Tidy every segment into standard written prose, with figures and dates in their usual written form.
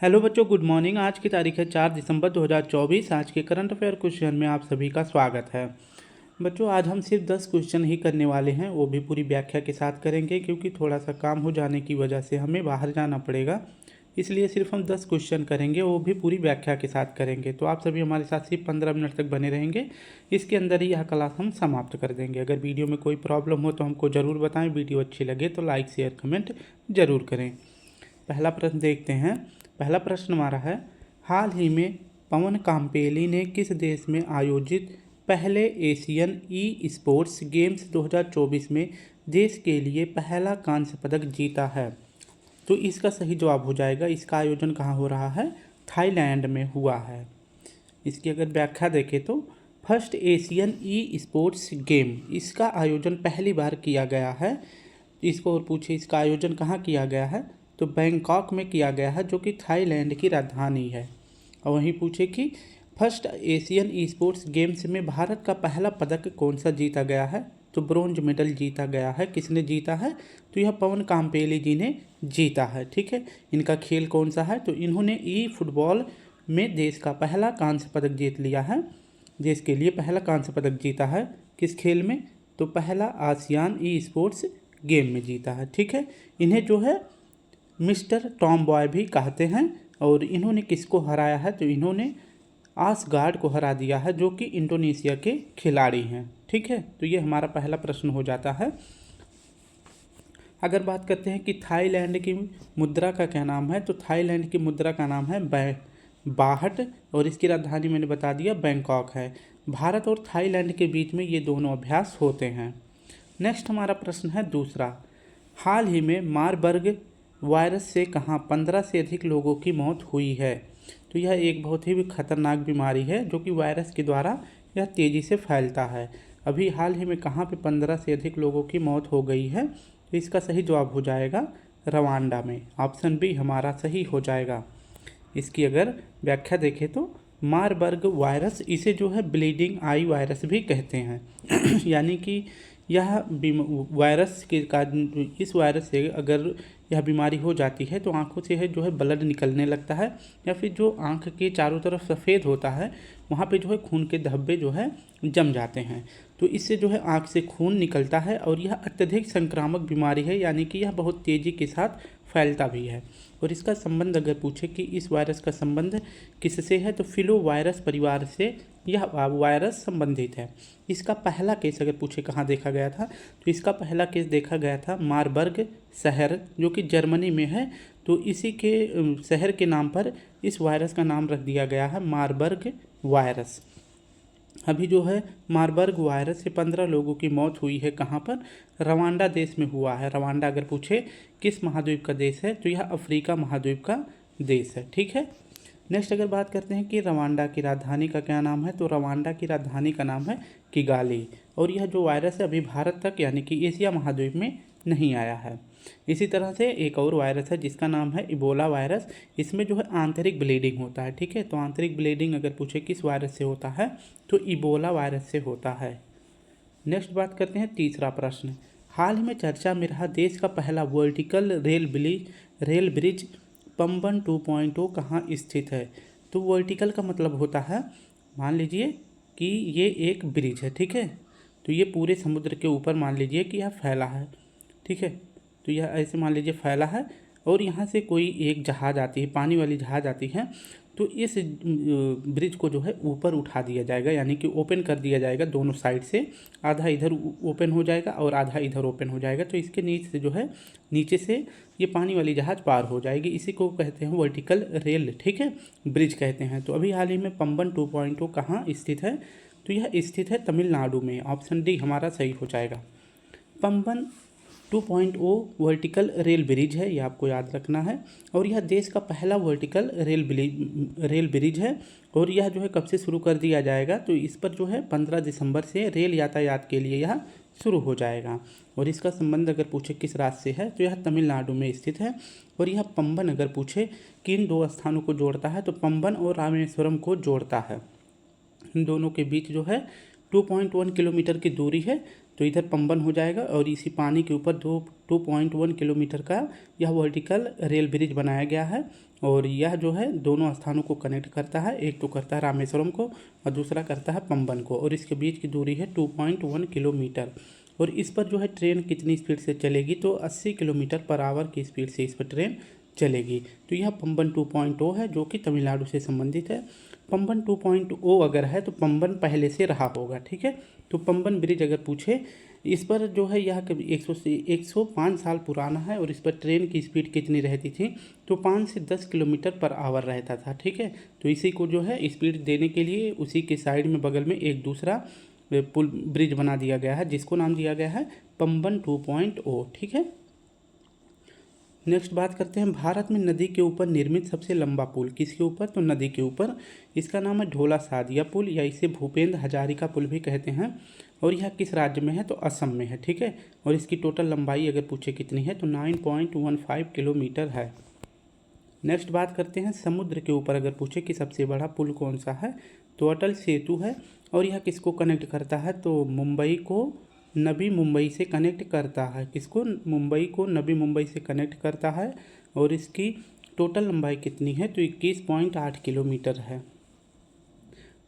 Hello बच्चों, good morning. आज की तारीख है 4 दिसंबर 2024। आज के करंट अफेयर क्वेश्चन में आप सभी का स्वागत है। बच्चों, आज हम सिर्फ 10 क्वेश्चन ही करने वाले हैं, वो भी पूरी व्याख्या के साथ करेंगे क्योंकि थोड़ा सा काम हो जाने की वजह से हमें बाहर जाना पड़ेगा। इसलिए सिर्फ हम 10 क्वेश्चन करेंगे, वो भी पूरी व्याख्या के साथ करेंगे। तो आप सभी हमारे साथ सिर्फ 15 मिनट तक बने रहेंगे। इसके अंदर ही यह क्लास हम समाप्त कर देंगे। अगर वीडियो में कोई प्रॉब्लम हो तो हमको ज़रूर बताएं। वीडियो अच्छी लगे तो लाइक शेयर कमेंट ज़रूर करें। पहला प्रश्न देखते हैं। पहला प्रश्न हमारा है, हाल ही में पवन काम्पेली ने किस देश में आयोजित पहले एशियन ई स्पोर्ट्स गेम्स 2024 में देश के लिए पहला कांस्य पदक जीता है? तो इसका सही जवाब हो जाएगा, इसका आयोजन कहाँ हो रहा है? थाईलैंड में हुआ है। इसकी अगर व्याख्या देखें तो first Asian e sports game, इसका आयोजन पहली बार किया गया है। इसको और पूछे इसका आयोजन कहाँ किया गया है, तो बैंकॉक में किया गया है, जो कि थाईलैंड की राजधानी है। और वहीं पूछे कि first Asian e sports games में भारत का पहला पदक कौन सा जीता गया है, तो ब्रोंज मेडल जीता गया है। किसने जीता है, तो यह पवन काम्पेली जी ने जीता है। ठीक है, इनका खेल कौन सा है, तो इन्होंने ई फुटबॉल में देश का पहला कांस्य पदक जीत लिया है। देश के लिए पहला कांस्य पदक जीता है। किस खेल में, तो पहला आसियान ई स्पोर्ट्स गेम में जीता है। ठीक है, इन्हें जो है मिस्टर टॉम बॉय भी कहते हैं। और इन्होंने किसको हराया है, तो इन्होंने आसगार्ड को हरा दिया है, जो कि इंडोनेशिया के खिलाड़ी हैं। ठीक है, तो ये हमारा पहला प्रश्न हो जाता है। अगर बात करते हैं कि थाईलैंड की मुद्रा का क्या नाम है, तो थाईलैंड की मुद्रा का नाम है बाहट, और इसकी राजधानी मैंने बता दिया बैंकॉक है। भारत और थाईलैंड के बीच में ये दोनों अभ्यास होते हैं। नेक्स्ट हमारा प्रश्न है दूसरा, हाल ही में मारबर्ग वायरस से कहाँ 15 से अधिक लोगों की मौत हुई है? तो यह एक बहुत ही खतरनाक बीमारी है, जो कि वायरस के द्वारा यह तेज़ी से फैलता है। अभी हाल ही में कहाँ पे 15 से अधिक लोगों की मौत हो गई है, तो इसका सही जवाब हो जाएगा रवांडा में। ऑप्शन बी हमारा सही हो जाएगा। इसकी अगर व्याख्या देखें तो मारबर्ग वायरस, इसे जो है ब्लीडिंग आई वायरस भी कहते हैं। यानी कि यह वायरस के कारण, इस वायरस से अगर यह बीमारी हो जाती है तो आंखों से है जो है ब्लड निकलने लगता है, या फिर जो आंख के चारों तरफ सफ़ेद होता है वहाँ पे जो है खून के धब्बे जो है जम जाते हैं। तो इससे जो है आंख से खून निकलता है, और यह अत्यधिक संक्रामक बीमारी है, यानी कि यह बहुत तेज़ी के साथ फैलता भी है। और इसका संबंध अगर पूछे कि इस वायरस का संबंध किससे है, तो फिलो वायरस परिवार से यह वायरस संबंधित है। इसका पहला केस अगर पूछे कहाँ देखा गया था, तो इसका पहला केस देखा गया था मारबर्ग शहर, जो कि जर्मनी में है। तो इसी के शहर के नाम पर इस वायरस का नाम रख दिया गया है मारबर्ग वायरस। अभी जो है मारबर्ग वायरस से 15 लोगों की मौत हुई है। कहाँ पर, रवांडा देश में हुआ है। रवांडा अगर पूछे किस महाद्वीप का देश है, तो यह अफ्रीका महाद्वीप का देश है। ठीक है, नेक्स्ट अगर बात करते हैं कि रवांडा की राजधानी का क्या नाम है, तो रवांडा की राजधानी का नाम है किगाली। और यह जो वायरस है अभी भारत तक, यानी कि एशिया महाद्वीप में नहीं आया है। इसी तरह से एक और वायरस है जिसका नाम है इबोला वायरस। इसमें जो है आंतरिक ब्लीडिंग होता है। ठीक है, तो आंतरिक ब्लीडिंग अगर पूछे किस वायरस से होता है, तो इबोला वायरस से होता है। नेक्स्ट बात करते हैं तीसरा प्रश्न, हाल ही में चर्चा में रहा देश का पहला वर्टिकल रेल ब्रिज पंबन 2.0 कहाँ स्थित है? तो वर्टिकल का मतलब होता है, मान लीजिए कि ये एक ब्रिज है। ठीक है, तो ये पूरे समुद्र के ऊपर मान लीजिए कि यह फैला है। ठीक है, तो यह ऐसे मान लीजिए फैला है, और यहाँ से कोई एक जहाज़ आती है, पानी वाली जहाज़ आती है, तो इस ब्रिज को जो है ऊपर उठा दिया जाएगा, यानी कि ओपन कर दिया जाएगा दोनों साइड से। आधा इधर ओपन हो जाएगा और आधा इधर ओपन हो जाएगा। तो इसके नीचे से जो है, नीचे से ये पानी वाली जहाज़ पार हो जाएगी। इसी को कहते हैं वर्टिकल रेल, ठीक है, ब्रिज कहते हैं। तो अभी हाल ही में पंबन 2.0 कहाँ स्थित है, तो यह स्थित है तमिलनाडु में। ऑप्शन डी हमारा सही हो जाएगा। पंबन 2.0 वर्टिकल रेल ब्रिज है, ये आपको याद रखना है। और यह देश का पहला वर्टिकल रेल ब्रिज है। और यह जो है कब से शुरू कर दिया जाएगा, तो इस पर जो है 15 दिसंबर से रेल यातायात के लिए यह शुरू हो जाएगा। और इसका संबंध अगर पूछे किस राज्य से है, तो यह तमिलनाडु में स्थित है। और यह पंबन अगर पूछे किन दो स्थानों को जोड़ता है, तो पंबन और रामेश्वरम को जोड़ता है। इन दोनों के बीच जो है 2.1 किलोमीटर की दूरी है, तो इधर पंबन हो जाएगा और इसी पानी के ऊपर 2.1 किलोमीटर का यह वर्टिकल रेल ब्रिज बनाया गया है। और यह जो है दोनों स्थानों को कनेक्ट करता है, एक तो करता है रामेश्वरम को और दूसरा करता है पंबन को, और इसके बीच की दूरी है 2.1 किलोमीटर। और इस पर जो है ट्रेन कितनी स्पीड से चलेगी, तो 80 किलोमीटर पर आवर की स्पीड से इस पर ट्रेन चलेगी। तो यह पंबन 2.0 है जो कि तमिलनाडु से संबंधित है। पंबन 2.0 अगर है तो पंबन पहले से रहा होगा, ठीक है। तो पंबन ब्रिज अगर पूछे, इस पर जो है यह कभी 105 साल पुराना है और इस पर ट्रेन की स्पीड कितनी रहती थी, तो 5 से 10 किलोमीटर पर आवर रहता था, ठीक है। तो इसी को जो है स्पीड देने के लिए उसी के साइड में बगल में एक दूसरा पुल ब्रिज बना दिया गया है जिसको नाम दिया गया है पंबन 2.0, ठीक है। नेक्स्ट बात करते हैं, भारत में नदी के ऊपर निर्मित सबसे लंबा पुल किसके ऊपर, तो नदी के ऊपर। इसका नाम है ढोला सादिया पुल या इसे भूपेंद्र हजारिका पुल भी कहते हैं। और यह किस राज्य में है, तो असम में है, ठीक है। और इसकी टोटल लंबाई अगर पूछे कितनी है, तो 9.15 किलोमीटर है। नेक्स्ट बात करते हैं, समुद्र के ऊपर अगर पूछे कि सबसे बड़ा पुल कौन सा है, तो अटल सेतु है। और यह किसको कनेक्ट करता है, तो मुंबई को नवी मुंबई से कनेक्ट करता है। किसको, मुंबई को नवी मुंबई से कनेक्ट करता है। और इसकी टोटल लंबाई कितनी है, तो 21.8 किलोमीटर है।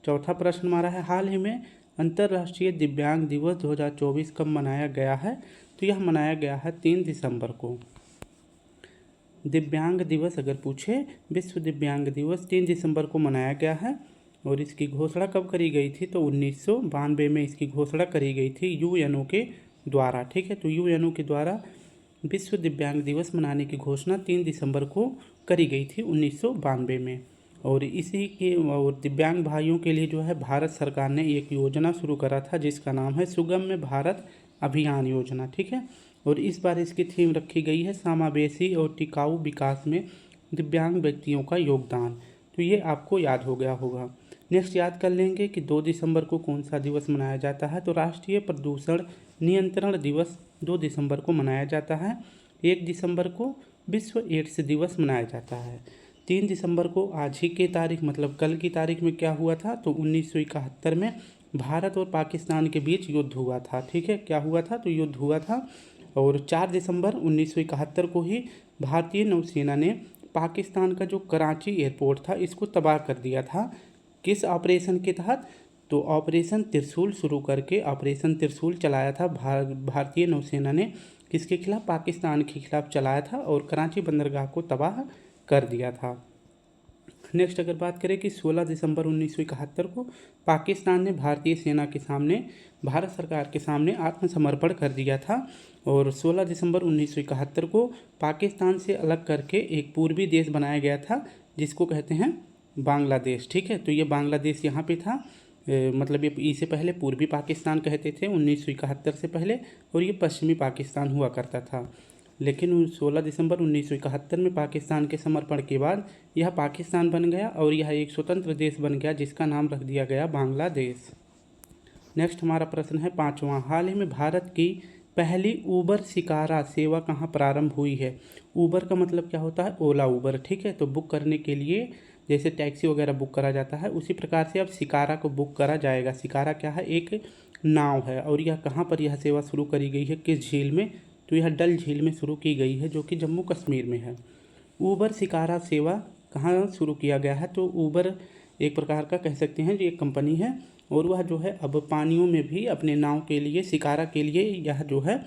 चौथा प्रश्न हमारा है, हाल ही में अंतर्राष्ट्रीय दिव्यांग दिवस 2024 कब मनाया गया है, तो यह मनाया गया है 3 दिसंबर को। दिव्यांग दिवस अगर पूछे, विश्व दिव्यांग दिवस 3 दिसंबर को मनाया गया है। और इसकी घोषणा कब करी गई थी, तो 1992 में इसकी घोषणा करी गई थी यूएनओ के द्वारा, ठीक है। तो यूएनओ के द्वारा विश्व दिव्यांग दिवस मनाने की घोषणा 3 दिसंबर को करी गई थी 1992 में। और इसी के और दिव्यांग भाइयों के लिए जो है भारत सरकार ने एक योजना शुरू करा था जिसका नाम है सुगम्य भारत अभियान योजना, ठीक है। और इस बार इसकी थीम रखी गई है समावेशी और टिकाऊ विकास में दिव्यांग व्यक्तियों का योगदान। तो ये आपको याद हो गया होगा। नेक्स्ट याद कर लेंगे कि 2 दिसंबर को कौन सा दिवस मनाया जाता है, तो राष्ट्रीय प्रदूषण नियंत्रण दिवस 2 दिसंबर को मनाया जाता है। 1 दिसंबर को विश्व एड्स दिवस मनाया जाता है। 3 दिसंबर को आज ही की तारीख मतलब कल की तारीख में क्या हुआ था, तो 1971 में भारत और पाकिस्तान के बीच युद्ध हुआ था, ठीक है। क्या हुआ था, तो युद्ध हुआ था। और 4 दिसंबर 1971 को ही भारतीय नौसेना ने पाकिस्तान का जो कराची एयरपोर्ट था इसको तबाह कर दिया था। किस ऑपरेशन के तहत, तो ऑपरेशन त्रिशूल शुरू करके ऑपरेशन त्रिशूल चलाया था भारतीय नौसेना ने। किसके खिलाफ, पाकिस्तान के खिलाफ चलाया था और कराची बंदरगाह को तबाह कर दिया था। नेक्स्ट अगर बात करें कि 16 दिसंबर 1971 को पाकिस्तान ने भारतीय सेना के सामने भारत सरकार के सामने आत्मसमर्पण कर दिया था। और 16 दिसंबर 1971 को पाकिस्तान से अलग करके एक पूर्वी देश बनाया गया था जिसको कहते हैं बांग्लादेश, ठीक है। तो ये बांग्लादेश यहाँ पे था, मतलब ये इससे पहले पूर्वी पाकिस्तान कहते थे 1971 से पहले, और ये पश्चिमी पाकिस्तान हुआ करता था। लेकिन 16 दिसंबर 1971 में पाकिस्तान के समर्पण के बाद यह पाकिस्तान बन गया और यह एक स्वतंत्र देश बन गया जिसका नाम रख दिया गया बांग्लादेश। नेक्स्ट हमारा प्रश्न है 5वां, हाल ही में भारत की पहली ऊबर शिकारा सेवा कहाँ प्रारंभ हुई है। ऊबर का मतलब क्या होता है, ओला ऊबर, ठीक है। तो बुक करने के लिए जैसे टैक्सी वगैरह बुक करा जाता है उसी प्रकार से अब शिकारा को बुक करा जाएगा। शिकारा क्या है, एक नाव है। और यह कहाँ पर यह सेवा शुरू करी गई है, किस झील में, तो यह डल झील में शुरू की गई है जो कि जम्मू कश्मीर में है। ऊबर शिकारा सेवा कहाँ शुरू किया गया है, तो ऊबर एक प्रकार का कह सकते हैं जो एक कंपनी है और वह जो है अब पानियों में भी अपने नाव के लिए शिकारा के लिए यह जो है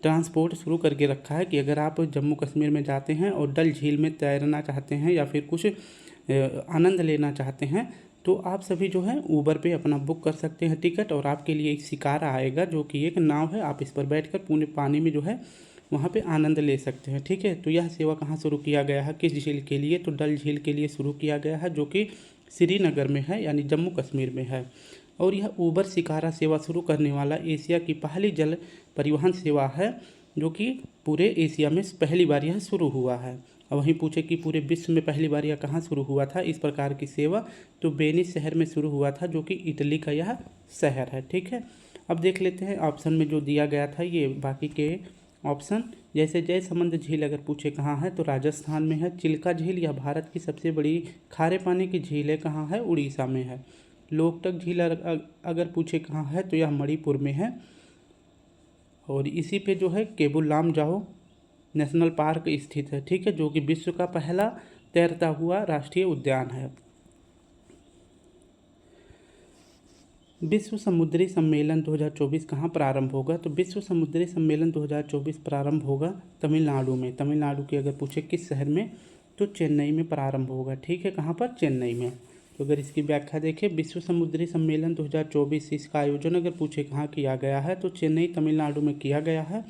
ट्रांसपोर्ट शुरू करके रखा है कि अगर आप जम्मू कश्मीर में जाते हैं और डल झील में तैरना चाहते हैं या फिर कुछ आनंद लेना चाहते हैं तो आप सभी जो है ऊबर पे अपना बुक कर सकते हैं टिकट, और आपके लिए एक शिकारा आएगा जो कि एक नाव है, आप इस पर बैठकर पूरे पानी में जो है वहाँ पे आनंद ले सकते हैं, ठीक है। तो यह सेवा कहाँ शुरू किया गया है, किस झील के लिए, तो डल झील के लिए शुरू किया गया है जो कि श्रीनगर में है यानी जम्मू कश्मीर में है। और यह ऊबर शिकारा सेवा शुरू करने वाला एशिया की पहली जल परिवहन सेवा है जो कि पूरे एशिया में पहली बार यह शुरू हुआ है। अब वहीं पूछे कि पूरे विश्व में पहली बार यह कहाँ शुरू हुआ था इस प्रकार की सेवा, तो वेनिस शहर में शुरू हुआ था जो कि इटली का यह शहर है, ठीक है। अब देख लेते हैं ऑप्शन में जो दिया गया था ये बाकी के ऑप्शन, जैसे जयसमंद झील अगर पूछे कहाँ है तो राजस्थान में है। चिल्का झील यह भारत की सबसे बड़ी खारे पानी की झील है, कहाँ है, उड़ीसा में है। लोकटक झील अगर पूछे कहाँ है तो यह मणिपुर में है। और इसी पे जो है केबुल लामजाओ नेशनल पार्क स्थित है, ठीक है, जो कि विश्व का पहला तैरता हुआ राष्ट्रीय उद्यान है। विश्व समुद्री सम्मेलन 2024 कहाँ प्रारंभ होगा? तो विश्व समुद्री सम्मेलन 2024 प्रारंभ होगा तमिलनाडु में। तमिलनाडु के अगर पूछे किस शहर में, तो चेन्नई में प्रारंभ होगा, ठीक है। कहाँ पर? चेन्नई में। तो अगर इसकी व्याख्या देखें, विश्व समुद्री सम्मेलन 2024 इसका आयोजन अगर पूछे कहाँ किया गया है, तो चेन्नई तमिलनाडु में किया गया है।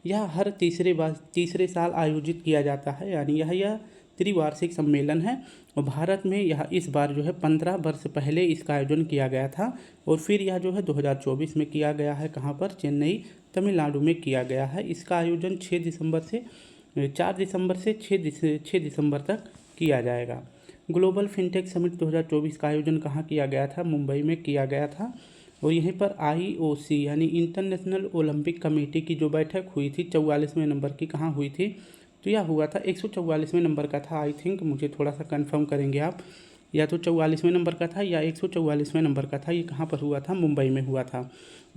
यह हर तीसरे साल आयोजित किया जाता है, यानी यह त्रिवार्षिक सम्मेलन है। और भारत में यह इस बार जो है 15 वर्ष पहले इसका आयोजन किया गया था, और फिर यह जो है 2024 में किया गया है। कहाँ पर? चेन्नई तमिलनाडु में किया गया है। इसका आयोजन 4 दिसंबर से 6 दिसंबर तक किया जाएगा। ग्लोबल फिनटेक समिट 2024 का आयोजन कहाँ किया गया था? मुंबई में किया गया था। और यहीं पर IOC यानी इंटरनेशनल ओलंपिक कमेटी की जो बैठक हुई थी 44वें नंबर की, कहाँ हुई थी? तो यह हुआ था 144वें नंबर का था, आई थिंक, मुझे थोड़ा सा कंफर्म करेंगे आप, या तो 44वें नंबर का था या 144वें नंबर का था। ये कहाँ पर हुआ था? मुंबई में हुआ था।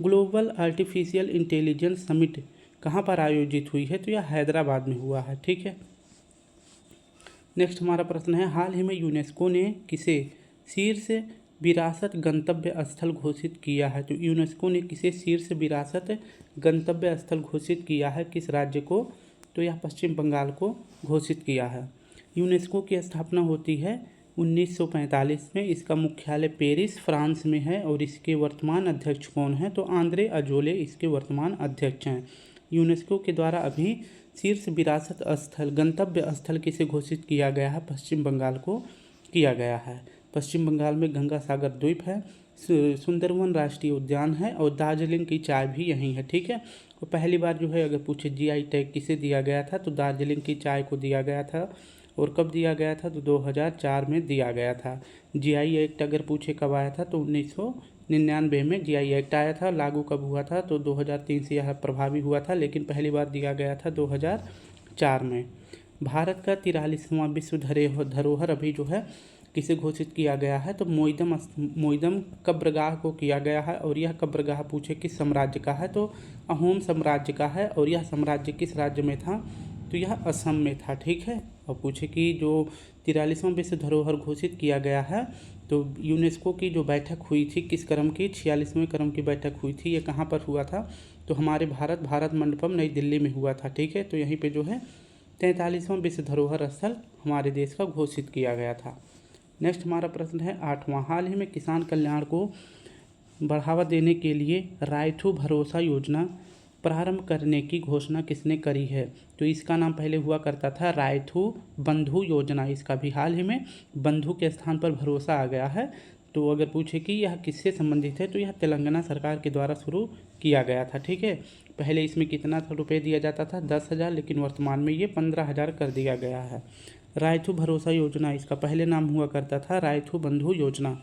ग्लोबल आर्टिफिशियल इंटेलिजेंस समिट कहाँ पर आयोजित हुई है? तो यह हैदराबाद में हुआ है, ठीक है। नेक्स्ट हमारा प्रश्न है, हाल ही में यूनेस्को ने किसे शीर्ष विरासत गंतव्य स्थल घोषित किया है? तो यूनेस्को ने किसे शीर्ष विरासत गंतव्य स्थल घोषित किया है? किस राज्य को? तो यह पश्चिम बंगाल को घोषित किया है। यूनेस्को की स्थापना होती है 1945 में। इसका मुख्यालय पेरिस, फ्रांस में है। और इसके वर्तमान अध्यक्ष कौन हैं? तो आंद्रे अजोले इसके वर्तमान अध्यक्ष हैं। यूनेस्को के द्वारा अभी शीर्ष विरासत स्थल गंतव्य स्थल किसे घोषित किया गया है? पश्चिम बंगाल को किया गया है। पश्चिम बंगाल में गंगा सागर द्वीप है, सुंदरवन राष्ट्रीय उद्यान है, और दार्जिलिंग की चाय भी यहीं है, ठीक है। और पहली बार जो है अगर पूछे GI टैग किसे दिया गया था, तो दार्जिलिंग की चाय को दिया गया था। और कब दिया गया था? तो 2004 में दिया गया था। GI एक्ट अगर पूछे कब आया था, तो 1999 में GI एक्ट आया था। लागू कब हुआ था? तो 2003 से यह प्रभावी हुआ था, लेकिन पहली बार दिया गया था 2004 में। भारत का 43वां विश्व धरोहर अभी जो है किसे घोषित किया गया है? तो मोइदम कब्रगाह को किया गया है। और यह कब्रगाह पूछे किस साम्राज्य का है? तो अहोम साम्राज्य का है। और यह साम्राज्य किस राज्य में था? तो यह असम में था, ठीक है। और पूछे कि जो 43वां विश्व धरोहर घोषित किया गया है, तो यूनेस्को की जो बैठक हुई थी किस क्रम की? 46वें क्रम की बैठक हुई थी। ये कहाँ पर हुआ था? तो हमारे भारत मंडपम नई दिल्ली में हुआ था, ठीक है। तो यहीं पे जो है 43वां विश्व धरोहर स्थल हमारे देश का घोषित किया गया था। नेक्स्ट हमारा प्रश्न है 8वां, हाल ही में किसान कल्याण को बढ़ावा देने के लिए रायथू भरोसा योजना प्रारंभ करने की घोषणा किसने करी है? तो इसका नाम पहले हुआ करता था रायथू बंधु योजना। इसका भी हाल ही में बंधु के स्थान पर भरोसा आ गया है। तो अगर पूछे कि यह किससे संबंधित है, तो यह तेलंगाना सरकार के द्वारा शुरू किया गया था, ठीक है। पहले इसमें कितना रुपये दिया जाता था? 10,000, लेकिन वर्तमान में ये 15,000 कर दिया गया है। रायथू भरोसा योजना, इसका पहले नाम हुआ करता था रायथू बंधु योजना।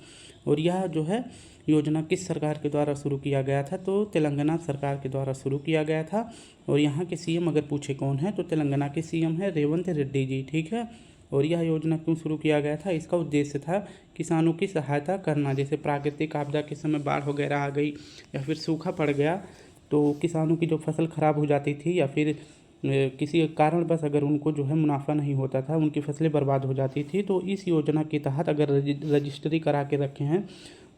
और यह जो है योजना किस सरकार के द्वारा शुरू किया गया था? तो तेलंगाना सरकार के द्वारा शुरू किया गया था। और यहाँ के CM अगर पूछे कौन है, तो तेलंगाना के CM है रेवंत रेड्डी जी, ठीक है। और यह योजना क्यों शुरू किया गया था? इसका उद्देश्य था किसानों की सहायता करना। जैसे प्राकृतिक आपदा के समय बाढ़ वगैरह आ गई या फिर सूखा पड़ गया, तो किसानों की जो फसल खराब हो जाती थी, या फिर किसी कारण बस अगर उनको जो है मुनाफा नहीं होता था, उनकी फसलें बर्बाद हो जाती थी, तो इस योजना के तहत अगर रजिस्ट्री करा के रखे हैं,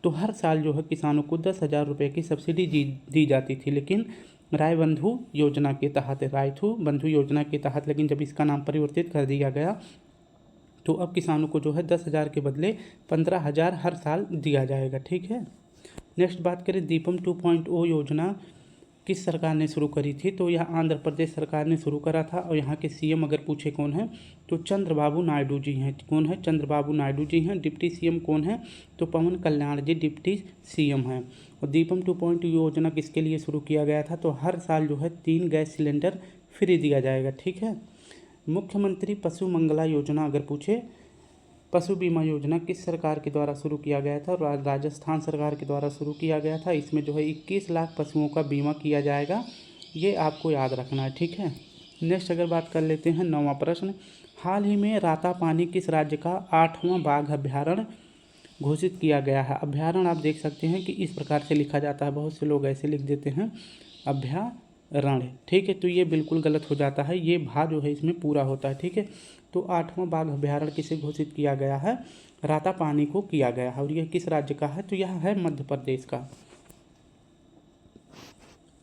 तो हर साल जो है किसानों को 10,000 रुपये की सब्सिडी दी जाती थी। लेकिन रायथू बंधु योजना के तहत, लेकिन जब इसका नाम परिवर्तित कर दिया गया, तो अब किसानों को जो है 10,000 के बदले 15,000 हर साल दिया जाएगा, ठीक है। नेक्स्ट बात करें, दीपम 2.0 योजना किस सरकार ने शुरू करी थी? तो यह आंध्र प्रदेश सरकार ने शुरू करा था। और यहाँ के CM अगर पूछे कौन है, तो चंद्रबाबू नायडू जी हैं। कौन है? चंद्रबाबू नायडू जी हैं। डिप्टी CM कौन है? तो पवन कल्याण जी डिप्टी CM हैं। और दीपम 2.0 योजना किसके लिए शुरू किया गया था? तो हर साल जो है 3 गैस सिलेंडर फ्री दिया जाएगा, ठीक है। मुख्यमंत्री पशु मंगला योजना अगर पूछे, पशु बीमा योजना किस सरकार के द्वारा शुरू किया गया था? राजस्थान सरकार के द्वारा शुरू किया गया था। इसमें जो है 21 लाख पशुओं का बीमा किया जाएगा, ये आपको याद रखना है, ठीक है। नेक्स्ट अगर बात कर लेते हैं 9वां प्रश्न, हाल ही में रातापानी किस राज्य का 8वां बाघ अभ्यारण्य घोषित किया गया है। अभ्यारण्य आप देख सकते हैं कि इस प्रकार से लिखा जाता है, बहुत से लोग ऐसे लिख देते हैं अभ्यारण्य, ठीक है, तो ये बिल्कुल गलत हो जाता है, ये भा जो है इसमें पूरा होता है, ठीक है। तो 8वां बाघ अभ्यारण्य किसे घोषित किया गया है? रातापानी को किया गया है। और यह किस राज्य का है? तो यह है मध्य प्रदेश का।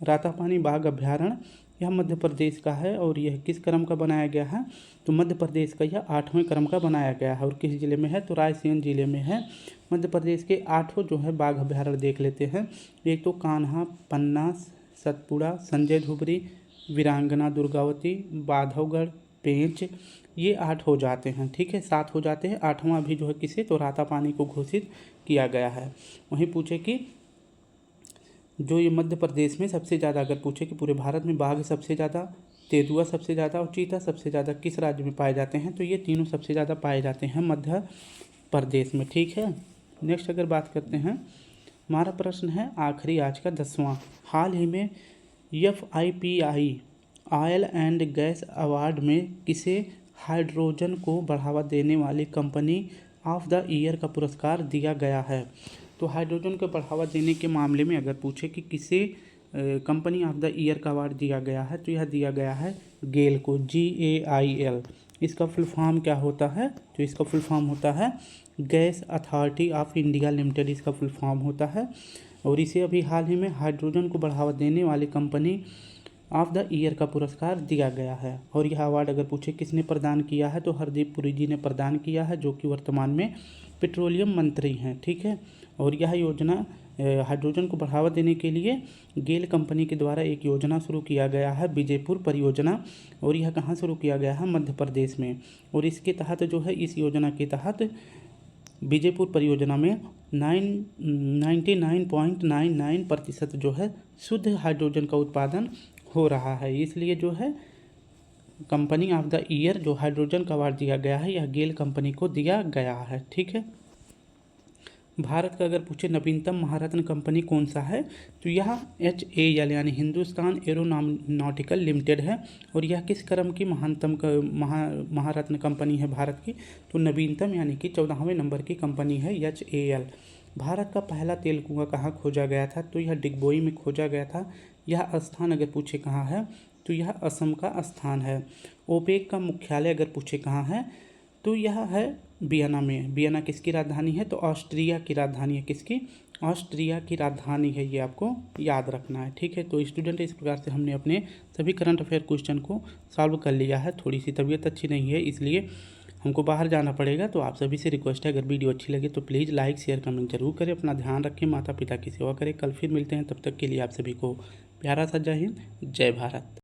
रातापानी बाघ अभ्यारण्य यह मध्य प्रदेश का है। और यह किस क्रम का बनाया गया है? तो मध्य प्रदेश का यह 8वें क्रम का बनाया गया है। और किस जिले में है? तो रायसेन जिले में है। मध्य प्रदेश के 8 जो है बाघ अभ्यारण्य देख लेते हैं। एक तो कान्हा, पन्ना, सतपुड़ा, संजय धुबरी, वीरांगना दुर्गावती, बांधवगढ़, पेंच, ये 8 हो जाते हैं, ठीक है, 7 हो जाते हैं। 8वां भी जो है किसे? तो रातापानी को घोषित किया गया है। वहीं पूछे कि जो ये मध्य प्रदेश में सबसे ज़्यादा, अगर पूछे कि पूरे भारत में बाघ सबसे ज़्यादा, तेंदुआ सबसे ज़्यादा और चीता सबसे ज़्यादा किस राज्य में पाए जाते हैं? तो ये तीनों सबसे ज़्यादा पाए जाते हैं मध्य प्रदेश में, ठीक है। नेक्स्ट अगर बात करते हैं, हमारा प्रश्न है आखिरी आज का 10वां। हाल ही में FIPI oil and gas award में किसे हाइड्रोजन को बढ़ावा देने वाली कंपनी ऑफ द ईयर का पुरस्कार दिया गया है? तो हाइड्रोजन को बढ़ावा देने के मामले में अगर पूछे कि किसे कंपनी ऑफ द ईयर का अवार्ड दिया गया है, तो यह दिया गया है गेल को, GAIL। इसका फुल फॉर्म क्या होता है? तो इसका फुल फॉर्म होता है gas authority of India limited, इसका फुल फॉर्म होता है। और इसे अभी हाल ही में हाइड्रोजन को बढ़ावा देने वाली कंपनी ऑफ द ईयर का पुरस्कार दिया गया है। और यह अवार्ड अगर पूछे किसने प्रदान किया है, तो हरदीप पुरी जी ने प्रदान किया है, जो कि वर्तमान में पेट्रोलियम मंत्री हैं, ठीक है। और यह योजना हाइड्रोजन को बढ़ावा देने के लिए गेल कंपनी के द्वारा एक योजना शुरू किया गया है, विजयपुर परियोजना। और यह कहाँ शुरू किया गया है? मध्य प्रदेश में। और इसके तहत जो है, इस योजना के तहत विजयपुर परियोजना में 99.99% जो है शुद्ध हाइड्रोजन का उत्पादन हो रहा है। इसलिए जो है कंपनी ऑफ द ईयर जो हाइड्रोजन का अवार्ड दिया गया है, यह गेल कंपनी को दिया गया है, ठीक है। भारत का अगर पूछे नवीनतम महारत्न कंपनी कौन सा है, तो यह HAL यानी हिंदुस्तान एरोनॉटिकल लिमिटेड है। और यह किस क्रम की महानतम महारत्न कंपनी है भारत की? तो नवीनतम यानी कि 14वें नंबर की कंपनी है HAL। भारत का पहला तेल कुआं कहाँ खोजा गया था? तो यह डिगबोई में खोजा गया था। यह स्थान अगर पूछे कहाँ है, तो यह असम का स्थान है। ओपेक का मुख्यालय अगर पूछे कहाँ है, तो यह है वियना में। वियना किसकी राजधानी है? तो ऑस्ट्रिया की राजधानी है। किसकी? ऑस्ट्रिया की राजधानी है, ये आपको याद रखना है, ठीक है। तो स्टूडेंट, इस प्रकार से हमने अपने सभी करंट अफेयर क्वेश्चन को सॉल्व कर लिया है। थोड़ी सी तबीयत अच्छी नहीं है, इसलिए हमको बाहर जाना पड़ेगा। तो आप सभी से रिक्वेस्ट है, अगर वीडियो अच्छी लगे तो प्लीज़ लाइक शेयर कमेंट जरूर करें। अपना ध्यान रखें, माता पिता की सेवा करें। कल फिर मिलते हैं, तब तक के लिए आप सभी को प्यारा सा जय हिंद, जय भारत।